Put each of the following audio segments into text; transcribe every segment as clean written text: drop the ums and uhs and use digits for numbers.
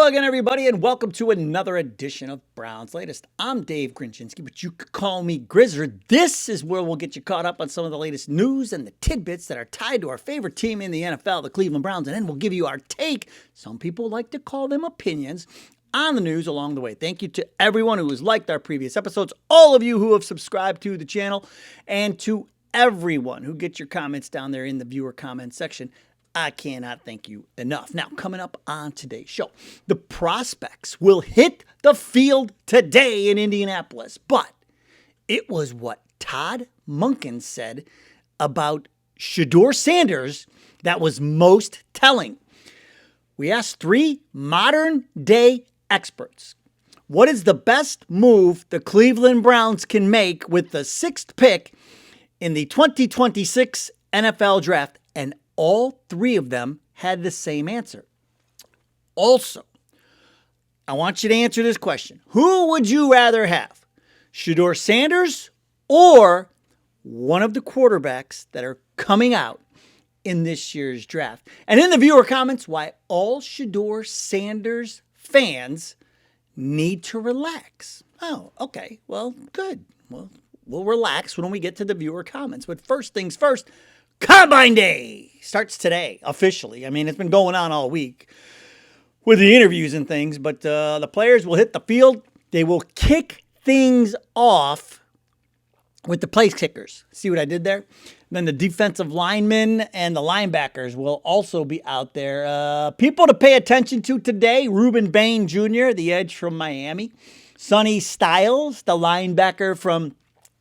Hello again, everybody, and welcome to another edition of Browns Latest. I'm Dave Grendzynski, but you could call me Grizzer. This is where we'll get you caught up on some of the latest news and the tidbits that are tied to our favorite team in the NFL, the Cleveland Browns, and then we'll give you our take. Some people like to call them opinions on the news along the way. Thank you to everyone who has liked our previous episodes, all of you who have subscribed to the channel, and to everyone who gets your comments down there in the viewer comment section. I cannot thank you enough. Now, coming up on today's show, the prospects will hit the field today in Indianapolis, but it was what Todd Monken said about Shedeur Sanders that was most telling. We asked three modern-day experts, what is the best move the Cleveland Browns can make with the sixth pick in the 2026 NFL Draft? And all three of them had the same answer. Also, I want you to answer this question. Who would you rather have? Shedeur Sanders or one of the quarterbacks that are coming out in this year's draft? And in the viewer comments, why all Shedeur Sanders fans need to relax. Oh, okay. Well, good. Well, we'll relax when we get to the viewer comments. But first things first, Combine Day starts today, officially. I mean, it's been going on all week with the interviews and things, but the players will hit the field. They will kick things off with the place kickers. See what I did there? And then the defensive linemen and the linebackers will also be out there. People to pay attention to today, Ruben Bain Jr., the edge from Miami. Sonny Styles, the linebacker from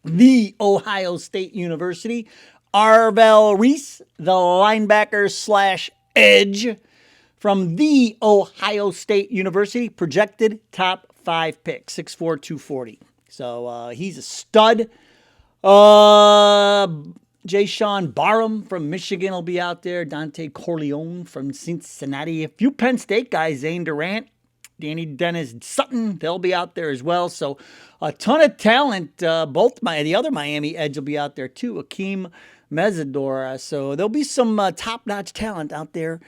The Ohio State University. Arvell Reese, the linebacker slash edge from The Ohio State University, projected top 5 pick, 6'4", 240. So he's a stud. Jay Sean Barham from Michigan will be out there. Dante Corleone from Cincinnati. A few Penn State guys, Zane Durant, Danny Dennis Sutton, they'll be out there as well. So a ton of talent. The other Miami edge will be out there too, Akeem Mesidor. So there'll be some top-notch talent out there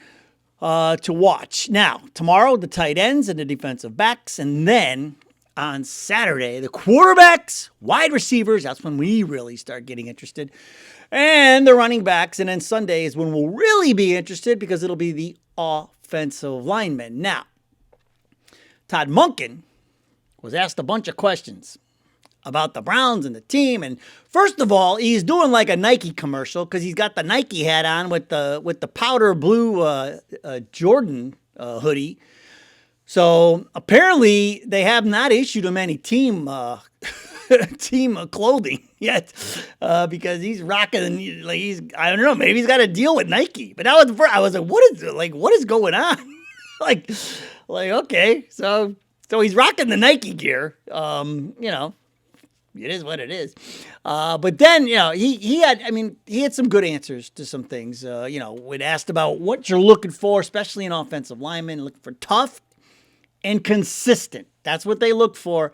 to watch. Now, tomorrow, the tight ends and the defensive backs. And then on Saturday, the quarterbacks, wide receivers. That's when we really start getting interested. And the running backs. And then Sunday is when we'll really be interested because it'll be the offensive linemen. Now, Todd Monken was asked a bunch of questions about the Browns and the team. And first of all, he's doing like a Nike commercial because he's got the Nike hat on with the powder blue Jordan hoodie. So apparently they have not issued him any team clothing yet because he's rocking I don't know, maybe he's got a deal with Nike. But that was the first, I was like, what is going on? like okay, so he's rocking the Nike gear. It is what it is. But then, he had some good answers to some things. When asked about what you're looking for, especially in offensive linemen, looking for tough and consistent. That's what they look for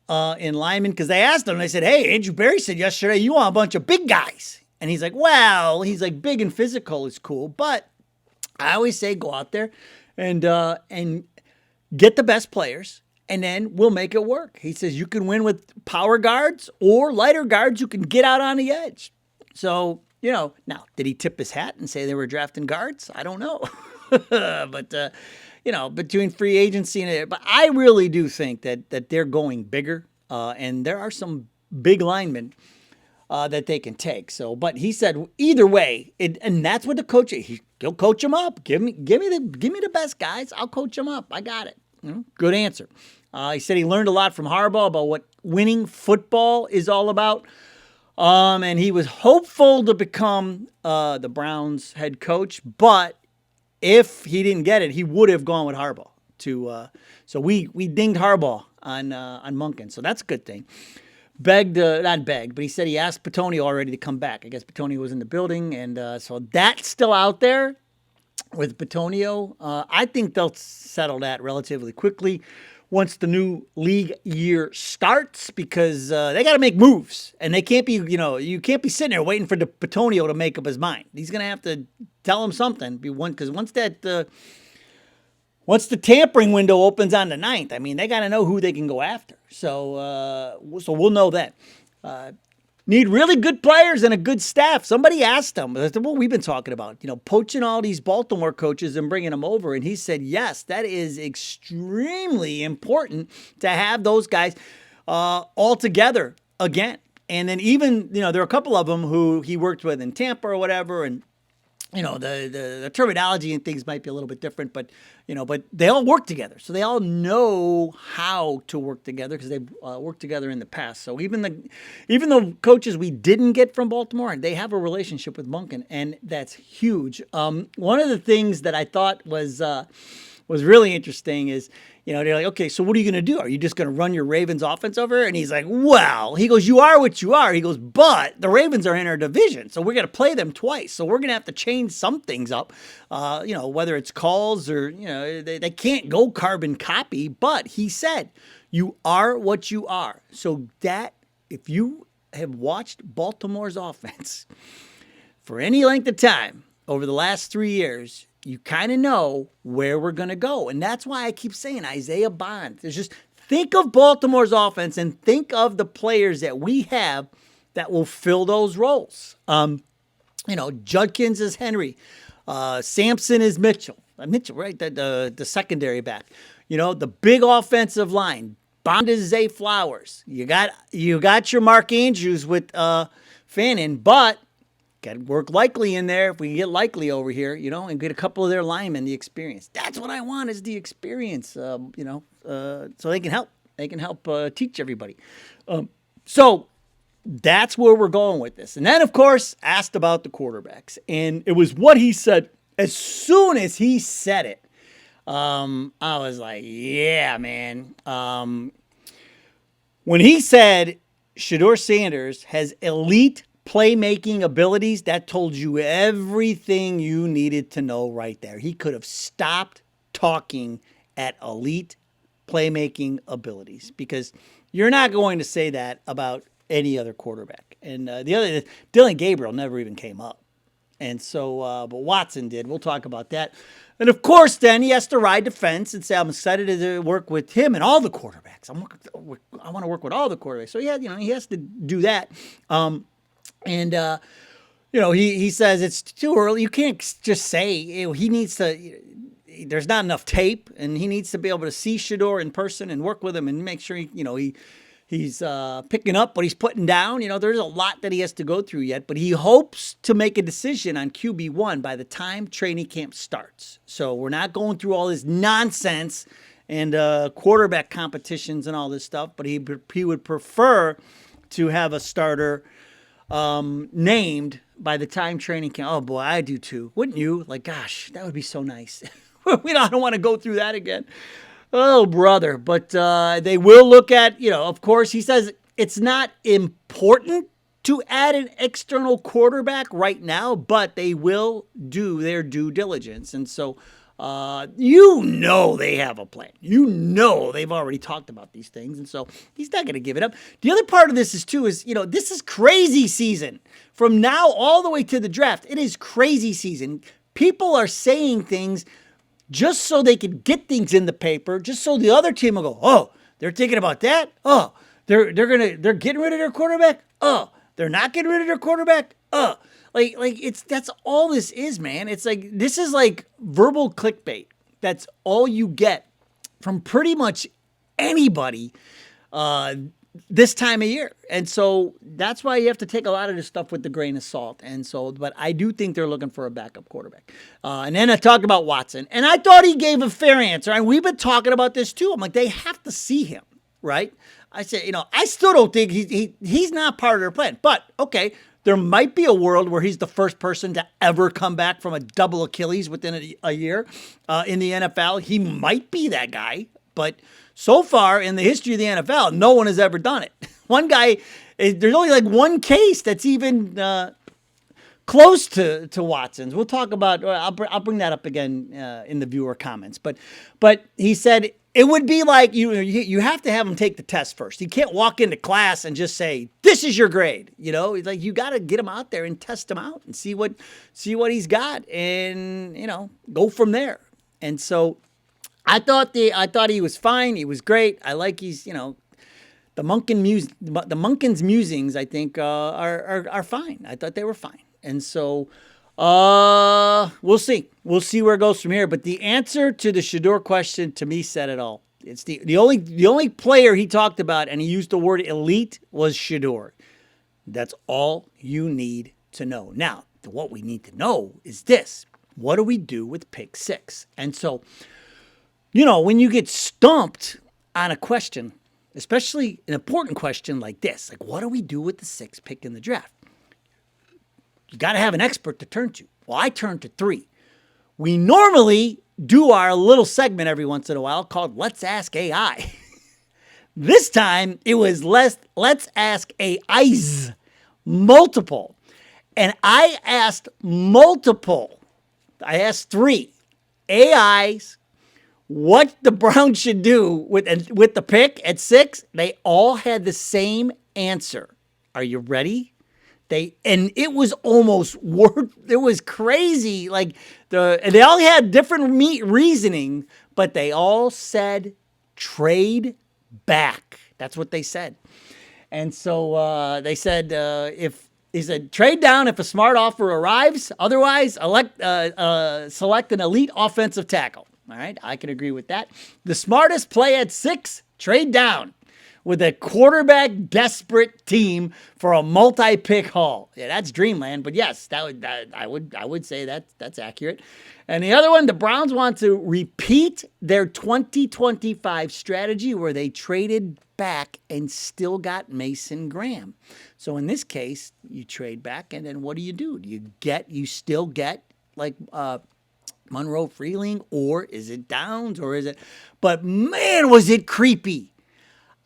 in linemen. Because they asked him, they said, hey, Andrew Berry said yesterday you want a bunch of big guys. And he's like, well, big and physical is cool. But I always say go out there and get the best players. And then we'll make it work. He says you can win with power guards or lighter guards who can get out on the edge. So, now, did he tip his hat and say they were drafting guards? I don't know. But, between free agency and but I really do think that they're going bigger. And there are some big linemen that they can take. So, but he said either way, and that's what the coach, he'll coach them up. Give me the best guys. I'll coach them up. I got it. Good answer. He said he learned a lot from Harbaugh about what winning football is all about. And he was hopeful to become the Browns head coach. But if he didn't get it, he would have gone with Harbaugh. So we dinged Harbaugh on Monken. So that's a good thing. Not begged, but he said he asked Petonio already to come back. I guess Petonio was in the building. And so that's still out there with Petonio. I think they'll settle that relatively quickly once the new league year starts because they got to make moves. And they can't be, you can't be sitting there waiting for Petonio to make up his mind. He's going to have to tell him something. Because once once the tampering window opens on the 9th, I mean, they got to know who they can go after. So we'll know that. Need really good players and a good staff. Somebody asked him, that's what we've been talking about, poaching all these Baltimore coaches and bringing them over. And he said, yes, that is extremely important to have those guys all together again. And then even, there are a couple of them who he worked with in Tampa or whatever. And, the terminology and things might be a little bit different, but they all work together. So they all know how to work together because they've worked together in the past. So even the coaches we didn't get from Baltimore, they have a relationship with Monken, and that's huge. One of the things that I thought was really interesting is, they're like, okay, so what are you going to do? Are you just going to run your Ravens offense over? And he's like, well, he goes, you are what you are. He goes, but the Ravens are in our division, so we're going to play them twice. So we're going to have to change some things up, whether it's calls or, they can't go carbon copy. But he said, you are what you are. So that, if you have watched Baltimore's offense for any length of time over the last 3 years, you kind of know where we're going to go. And that's why I keep saying Isaiah Bond. There's just think of Baltimore's offense and think of the players that we have that will fill those roles. Judkins is Henry. Sampson is Mitchell. Mitchell, right? The secondary back. The big offensive line. Bond is Zay Flowers. You got your Mark Andrews with Fannin, but got to work Likely in there if we can get Likely over here, and get a couple of their linemen the experience. That's what I want is the experience, so they can help. They can help teach everybody. So that's where we're going with this. And then, of course, asked about the quarterbacks. And it was what he said. As soon as he said it, I was like, yeah, man. When he said Shedeur Sanders has elite playmaking abilities, that told you everything you needed to know right there. He could have stopped talking at elite playmaking abilities because you're not going to say that about any other quarterback. And the other, Dylan Gabriel never even came up. And so, but Watson did. We'll talk about that. And of course, then he has to ride the fence and say, I'm excited to work with him and all the quarterbacks. I want to work with all the quarterbacks. So he has to do that. He says it's too early. You can't just say he needs to. There's not enough tape, and he needs to be able to see Shedeur in person and work with him and make sure he's picking up what he's putting down. There's a lot that he has to go through yet, but he hopes to make a decision on QB1 by the time training camp starts. So we're not going through all this nonsense and quarterback competitions and all this stuff, but he would prefer to have a starter named by the time training camp. Oh boy, I do too. Wouldn't you? Like, gosh, that would be so nice. I don't want to go through that again. Oh, brother. But they will look at, of course, he says it's not important to add an external quarterback right now, but they will do their due diligence. And so, they have a plan. They've already talked about these things. And so he's not going to give it up. The other part of this is, this is crazy season. From now all the way to the draft, it is crazy season. People are saying things just so they can get things in the paper, just so the other team will go, oh, they're thinking about that? Oh, they're getting rid of their quarterback? Oh, they're not getting rid of their quarterback? Oh. That's all this is, man. It's like, this is like verbal clickbait. That's all you get from pretty much anybody this time of year. And so that's why you have to take a lot of this stuff with a grain of salt. And so, but I do think they're looking for a backup quarterback. And then I talked about Watson, and I thought he gave a fair answer. And we've been talking about this too. I'm like, they have to see him, right? I said, I still don't think he's not part of their plan. But okay, there might be a world where he's the first person to ever come back from a double Achilles within a year in the NFL. He might be that guy, but so far in the history of the NFL, no one has ever done it. One guy, there's only like one case that's even close to Watson's. We'll talk about, I'll bring that up again in the viewer comments. But he said it would be like you have to have him take the test first. You can't walk into class and just say, this is your grade. It's like you got to get him out there and test him out and see what he's got and, go from there. And so I thought he was fine. He was great. I like he's, the Monken's musings, I think, are fine. I thought they were fine. And so we'll see. We'll see where it goes from here. But the answer to the Shedeur question, to me, said it all. It's the only player he talked about, and he used the word elite, was Shedeur. That's all you need to know. Now, what we need to know is this. What do we do with pick 6? And so, when you get stumped on a question, especially an important question like this, like what do we do with the 6th pick in the draft? You got to have an expert to turn to. Well, I turned to 3. We normally do our little segment every once in a while called Let's Ask AI. This time it was Let's Ask AIs, multiple. And I asked multiple. I asked 3 AIs what the Browns should do with the pick at 6. They all had the same answer. Are you ready? And it was almost it was crazy. Like they all had different reasoning, but they all said trade back. That's what they said. And so they said trade down if a smart offer arrives. Otherwise, select an elite offensive tackle. All right, I can agree with that. The smartest play at 6, trade down with a quarterback desperate team for a multi-pick haul. Yeah, that's dreamland, but yes, I would say that's accurate. And the other one, the Browns want to repeat their 2025 strategy where they traded back and still got Mason Graham. So in this case, you trade back, and then what do? You still get like Monroe Freeling, or is it Downs, or is it? But man, was it creepy.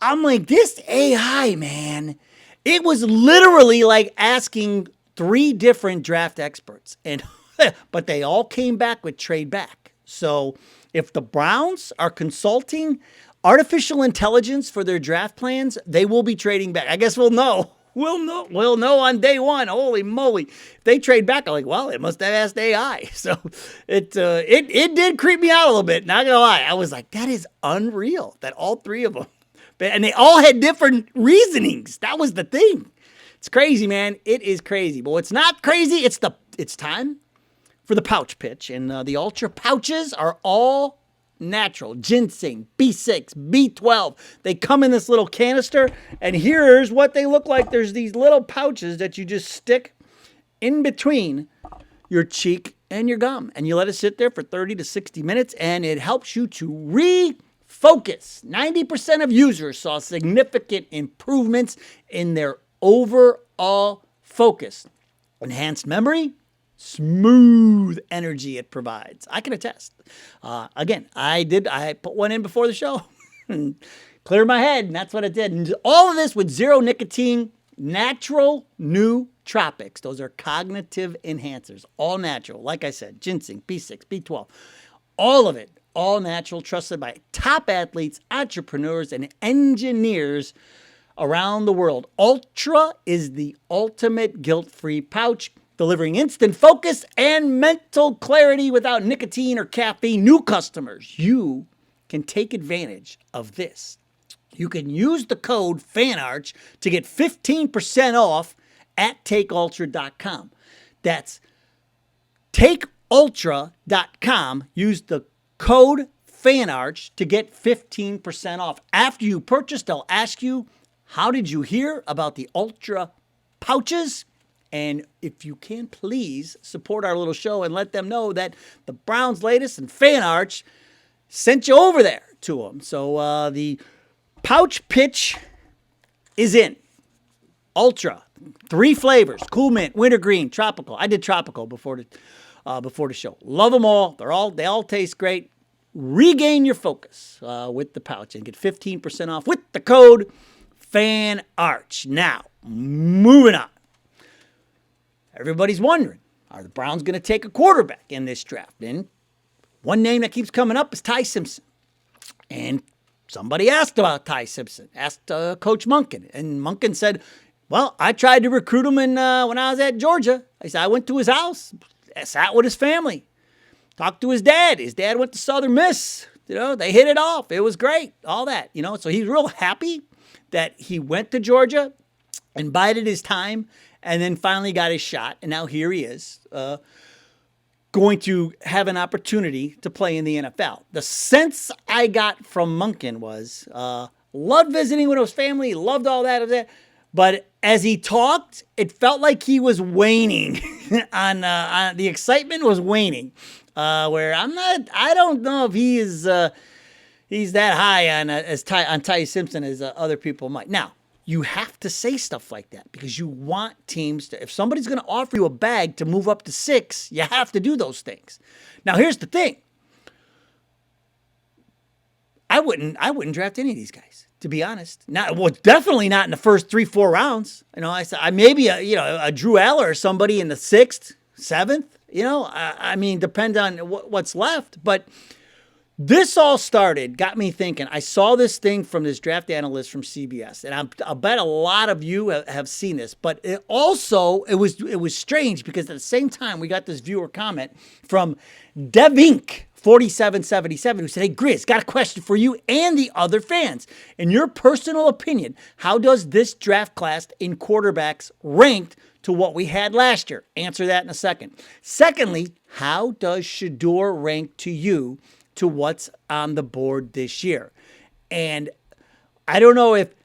I'm like, this AI, man, it was literally like asking 3 different draft experts, but they all came back with trade back. So if the Browns are consulting artificial intelligence for their draft plans, they will be trading back. I guess we'll know. We'll know on day 1. Holy moly. If they trade back, I'm like, well, it must have asked AI. So it did creep me out a little bit. Not gonna lie. I was like, that is unreal that all 3 of them, and they all had different reasonings. That was the thing. It's crazy, man. It is crazy. But what's not crazy, it's time for the pouch pitch. And the Ultra pouches are all natural. Ginseng, B6, B12. They come in this little canister. And here's what they look like. There's these little pouches that you just stick in between your cheek and your gum. And you let it sit there for 30 to 60 minutes. And it helps you to focus. 90% of users saw significant improvements in their overall focus. Enhanced memory, smooth energy it provides. I can attest. Again, I put one in before the show and cleared my head, and that's what it did. And all of this with 0 nicotine, natural nootropics. Those are cognitive enhancers, all natural. Like I said, ginseng, B6, B12, all of it. All natural, trusted by top athletes, entrepreneurs, and engineers around the world. Ultra is the ultimate guilt-free pouch, delivering instant focus and mental clarity without nicotine or caffeine. New customers, you can take advantage of this. You can use the code FANARCH to get 15% off at takeultra.com. That's takeultra.com. Use the code FANARCH to get 15% off. After you purchase, they'll ask you, how did you hear about the Ultra pouches? And if you can, please support our little show and let them know that the Browns latest and FANARCH sent you over there to them. So the pouch pitch is in. Ultra, 3 flavors: cool mint, wintergreen, tropical. I did tropical before the show. Love them all. They all taste great. Regain your focus with the pouch and get 15% off with the code FANARCH. Now, moving on. Everybody's wondering, are the Browns going to take a quarterback in this draft? And one name that keeps coming up is Ty Simpson. And somebody asked about Ty Simpson, asked Coach Monken. And Monken said, well, I tried to recruit him when I was at Georgia. I said, I went to his house, sat with his family. Talked to his dad. His dad went to Southern Miss. They hit it off. It was great. All that, So he's real happy that he went to Georgia and bided his time and then finally got his shot. And now here he is going to have an opportunity to play in the NFL. The sense I got from Monken was loved visiting with his family, loved all that. But as he talked, it felt like he was waning on the excitement was waning. Where I don't know if he is he's that high on Ty Simpson as other people might. Now, you have to say stuff like that because you want teams to, if somebody's going to offer you a bag to move up to 6, you have to do those things. Now, here's the thing. I wouldn't draft any of these guys, to be honest. Definitely not in the first 3-4 rounds. I said maybe a Drew Aller or somebody in the 6th, 7th. I mean, depend on what's left. But this all got me thinking. I saw this thing from this draft analyst from CBS, and I bet a lot of you have seen this. But it was strange because at the same time, we got this viewer comment from Devink 4777 who said, "Hey, Grizz, got a question for you and the other fans. In your personal opinion, how does this draft class in quarterbacks ranked to what we had last year?" Answer that in a second. Secondly, how does Shedeur rank to you to what's on the board this year? And I don't know if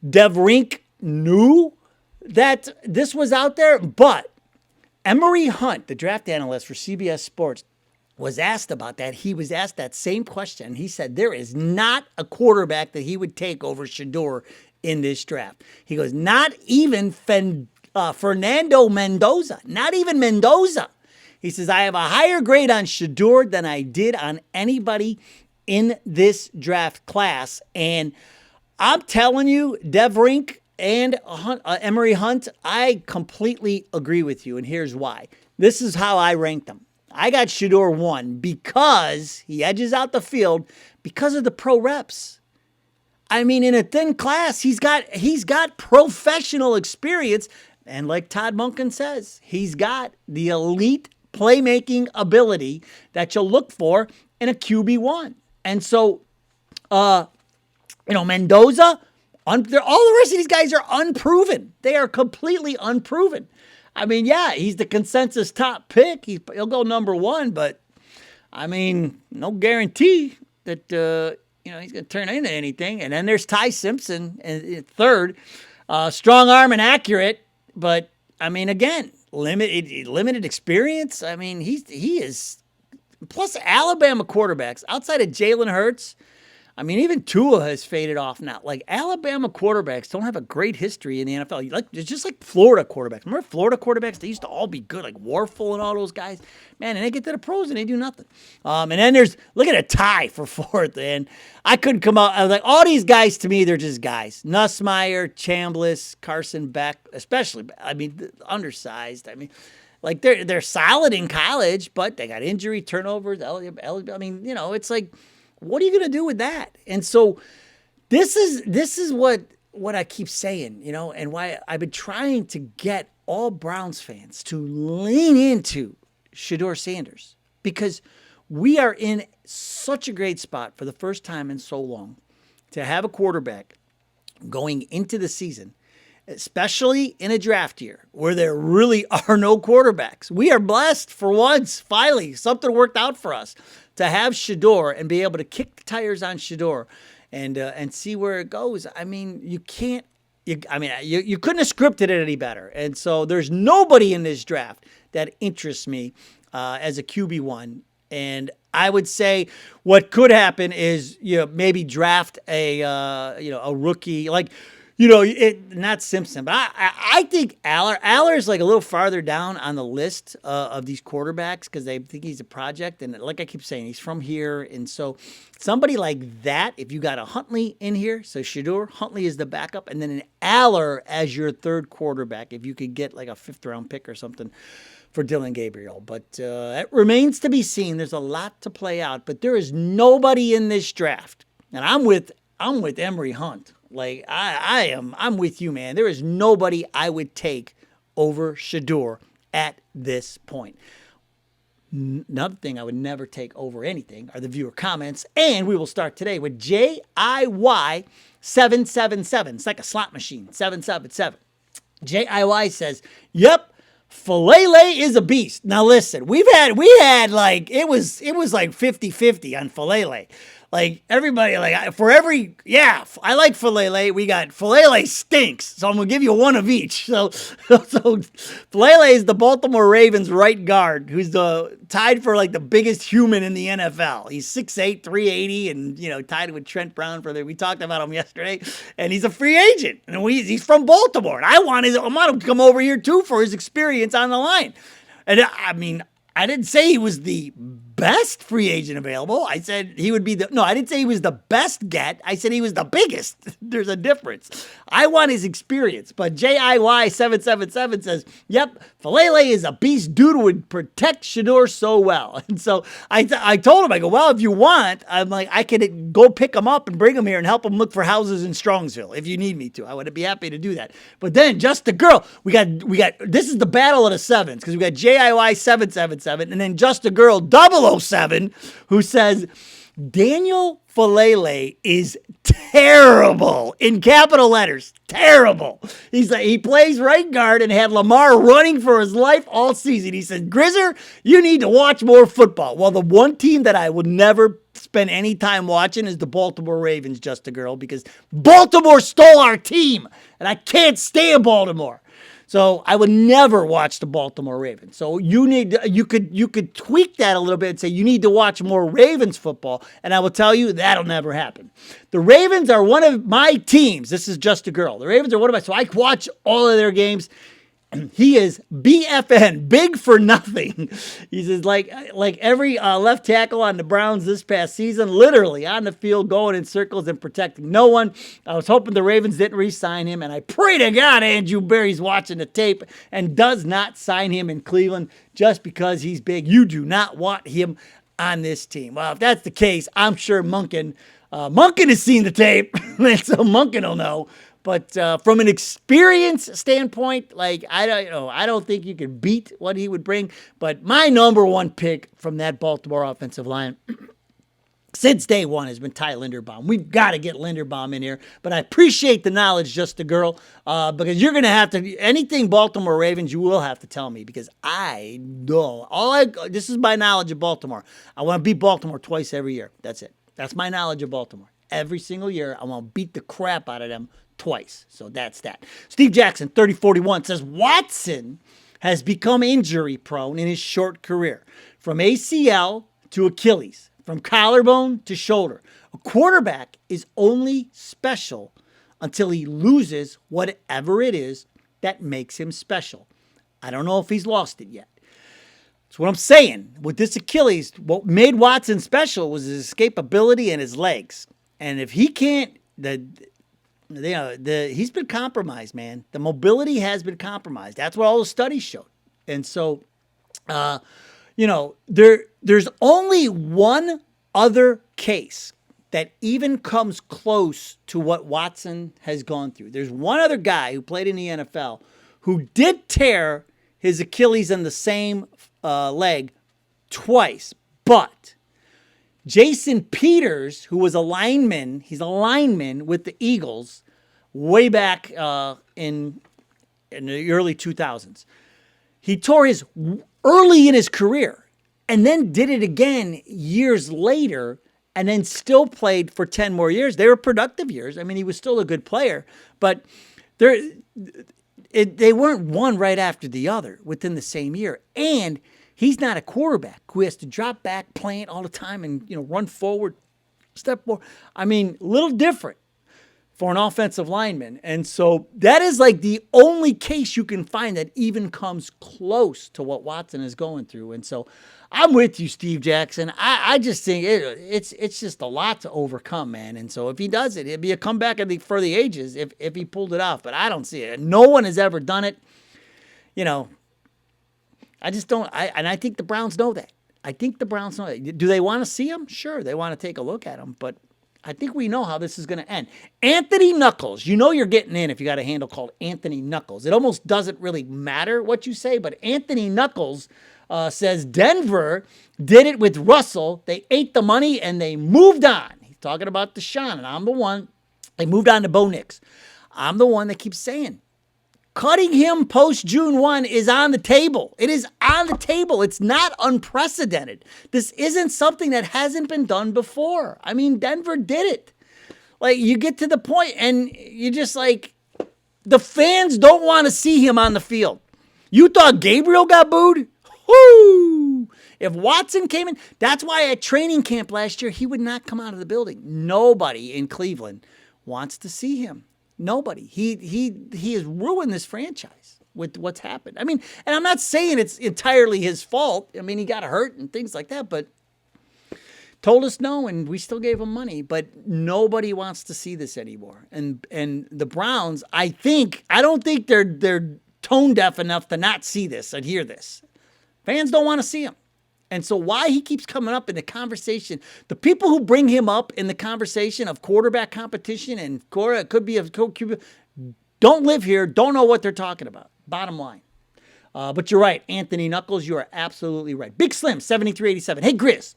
Devrink knew that this was out there, but Emory Hunt, the draft analyst for CBS Sports, was asked about that. He was asked that same question. He said there is not a quarterback that he would take over Shedeur in this draft. He goes, not even Fernando Mendoza, not even Mendoza. He says, I have a higher grade on Shedeur than I did on anybody in this draft class. And I'm telling you, Devrink and Emory Hunt, I completely agree with you. And here's why. This is how I ranked them. I got Shedeur 1 because he edges out the field because of the pro reps. I mean, in a thin class, he's got professional experience. And like Todd Monken says, he's got the elite playmaking ability that you'll look for in a QB1. And so, Mendoza, all the rest of these guys are unproven. They are completely unproven. I mean, yeah, he's the consensus top pick. He'll go number 1, but I mean, no guarantee that he's going to turn into anything. And then there's Ty Simpson in third, strong arm and accurate, but I mean, again, limited experience. I mean, he is plus Alabama quarterbacks outside of Jalen Hurts. I mean, even Tua has faded off now. Like, Alabama quarterbacks don't have a great history in the NFL. It's just like Florida quarterbacks. Remember Florida quarterbacks? They used to all be good, like Warfel and all those guys. Man, and they get to the pros and they do nothing. And then look at a tie for 4th. And I couldn't come out. I was like, all these guys, to me, they're just guys. Nussmeier, Chambliss, Carson Beck, especially, I mean, undersized. I mean, like, they're solid in college, but they got injury, turnovers. I mean, it's like, what are you going to do with that? And so this is what I keep saying, and why I've been trying to get all Browns fans to lean into Shedeur Sanders, because we are in such a great spot for the first time in so long to have a quarterback going into the season, especially in a draft year where there really are no quarterbacks. We are blessed for once, finally, something worked out for us to have Shedeur and be able to kick the tires on Shedeur and see where it goes. I mean, you couldn't have scripted it any better. And so there's nobody in this draft that interests me as a QB1. And I would say what could happen is, maybe draft a rookie, like, not Simpson, but I think Aller's like a little farther down on the list of these quarterbacks because they think he's a project. And like I keep saying, he's from here. And so somebody like that, if you got a Huntley in here, so Shedeur, Huntley is the backup, and then an Aller as your third quarterback, if you could get like a 5th-round pick or something for Dylan Gabriel. But it remains to be seen. There's a lot to play out, but there is nobody in this draft. And I'm with Emory Hunt. Like, I'm with you, man. There is nobody I would take over Shedeur at this point. Another thing I would never take over anything are the viewer comments. And we will start today with JIY777. It's like a slot machine, 777. JIY says, yep, Filele is a beast. Now listen, we had like, it was like 50-50 on Filele. Like everybody, like for every, yeah, I like Filele. We got Filele stinks, so I'm gonna give you one of each. So Filele is the Baltimore Ravens right guard, who's tied for like the biggest human in the NFL. He's 6'8", 380, and tied with Trent Brown we talked about him yesterday, and he's a free agent, and he's from Baltimore, and I want him to come over here too for his experience on the line. And I mean, I didn't say he was the best free agent available. I said he would be I didn't say he was the best get. I said he was the biggest. There's a difference. I want his experience. But JIY777 says, yep, Filele is a beast. Dude would protect Shedeur so well. And so I told him, I go, well, if you want, I'm like, I could go pick him up and bring him here and help him look for houses in Strongsville if you need me to. I would be happy to do that. But then just the girl, we got this is the battle of the sevens, because we got JIY777 and then just the girl 007 who says Daniel Filele is terrible, in capital letters, terrible. He's like, he plays right guard and had Lamar running for his life all season. He said, Grizzer, you need to watch more football. Well, the one team that I would never spend any time watching is the Baltimore Ravens, just a girl, because Baltimore stole our team and I can't stand Baltimore. So I would never watch the Baltimore Ravens. So you could tweak that a little bit and say you need to watch more Ravens football, and I will tell you that'll never happen. The Ravens are one of my teams. This is just a girl. The Ravens are one of my, so I watch all of their games. He is BFN, big for nothing. He says like every left tackle on the Browns this past season, literally on the field, going in circles and protecting no one. I was hoping the Ravens didn't re-sign him, and I pray to God Andrew Berry's watching the tape and does not sign him in Cleveland just because he's big. You do not want him on this team. Well, if that's the case, I'm sure Monken has seen the tape, so Monken will know. But from an experience standpoint, like I don't think you can beat what he would bring. But my number one pick from that Baltimore offensive line since day one has been Ty Linderbaum. We've got to get Linderbaum in here. But I appreciate the knowledge, just a girl, because you're going to have to, anything Baltimore Ravens, you will have to tell me, because I know this is my knowledge of Baltimore. I want to beat Baltimore twice every year. That's it. That's my knowledge of Baltimore. Every single year, I want to beat the crap out of them twice. So that's that. Steve Jackson, 3041, says Watson has become injury prone in his short career, from ACL to Achilles, from collarbone to shoulder. A quarterback is only special until he loses whatever it is that makes him special. I don't know if he's lost it yet. That's what I'm saying. With this Achilles, what made Watson special was his escapability and his legs. And if he can't, he's been compromised, man. The mobility has been compromised. That's what all the studies showed. And so, there's only one other case that even comes close to what Watson has gone through. There's one other guy who played in the NFL who did tear his Achilles in the same leg twice, but Jason Peters, who was he's a lineman with the Eagles way back in the early 2000s. He tore his early in his career and then did it again years later and then still played for 10 more years. They were productive years. I mean, he was still a good player, but they weren't one right after the other within the same year. And he's not a quarterback who has to drop back, plant all the time, and run forward, step forward. I mean, a little different for an offensive lineman. And so that is like the only case you can find that even comes close to what Watson is going through. And so I'm with you, Steve Jackson. I just think it's just a lot to overcome, man. And so if he does it, it'd be a comeback for the ages if he pulled it off. But I don't see it. No one has ever done it. I just don't. I think the Browns know that. Do they want to see him? Sure, they want to take a look at him. But I think we know how this is going to end. Anthony Knuckles. You're getting in if you got a handle called Anthony Knuckles. It almost doesn't really matter what you say, but Anthony Knuckles says Denver did it with Russell. They ate the money and they moved on. He's talking about Deshaun, and I'm the one. They moved on to Bo Nix. I'm the one that keeps saying, cutting him post June 1 is on the table. It is on the table. It's not unprecedented. This isn't something that hasn't been done before. I mean, Denver did it. Like, you get to the point and you just like, the fans don't want to see him on the field. You thought Gabriel got booed? Whoo! If Watson came in, that's why at training camp last year, he would not come out of the building. Nobody in Cleveland wants to see him. Nobody. He has ruined this franchise with what's happened. I mean, and I'm not saying it's entirely his fault. I mean, he got hurt and things like that, but told us no, and we still gave him money. But nobody wants to see this anymore. And the Browns, I don't think they're tone deaf enough to not see this and hear this. Fans don't want to see him. And so why he keeps coming up in the conversation, the people who bring him up in the conversation of quarterback competition and it could be a QB, don't live here, don't know what they're talking about. Bottom line. But you're right, Anthony Knuckles, you are absolutely right. Big Slim, 7387. Hey, Grizz,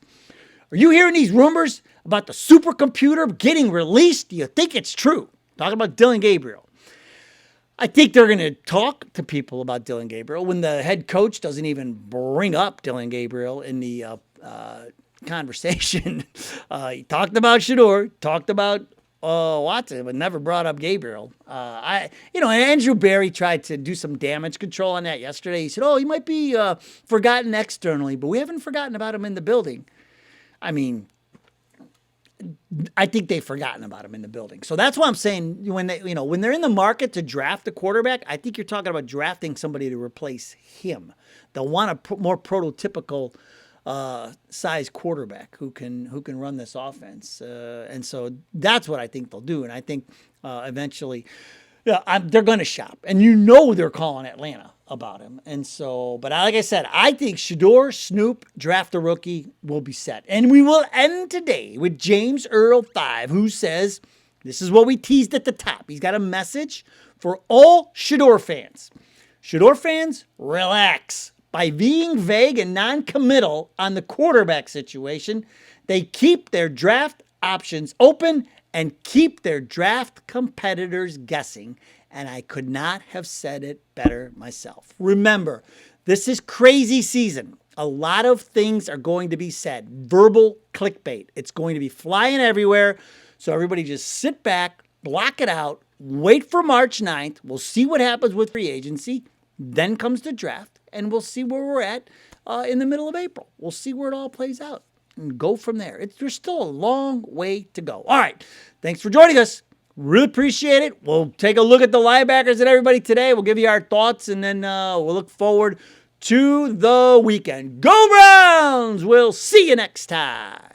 are you hearing these rumors about the supercomputer getting released? Do you think it's true? Talking about Dylan Gabriel. I think they're going to talk to people about Dylan Gabriel when the head coach doesn't even bring up Dylan Gabriel in the conversation. He talked about Shedeur, talked about Watson, but never brought up Gabriel. And Andrew Berry tried to do some damage control on that yesterday. He said, he might be forgotten externally, but we haven't forgotten about him in the building. I mean, I think they've forgotten about him in the building. So that's why I'm saying when they're in the market to draft a quarterback, I think you're talking about drafting somebody to replace him. They'll want a more prototypical size quarterback who can run this offense. And so that's what I think they'll do. And I think eventually they're going to shop. And they're calling Atlanta about him. And so, but like I said, I think Shedeur, Snoop, draft a rookie will be set. And we will end today with James Earl 5, who says, this is what we teased at the top. He's got a message for all Shedeur fans. Shedeur fans, relax. By being vague and non-committal on the quarterback situation, they keep their draft options open and keep their draft competitors guessing. And I could not have said it better myself. Remember, this is crazy season. A lot of things are going to be said. Verbal clickbait. It's going to be flying everywhere. So everybody just sit back, block it out, wait for March 9th. We'll see what happens with free agency. Then comes the draft, and we'll see where we're at in the middle of April. We'll see where it all plays out and go from there. There's still a long way to go. All right. Thanks for joining us. Really appreciate it. We'll take a look at the linebackers and everybody today. We'll give you our thoughts, and then we'll look forward to the weekend. Go Browns! We'll see you next time.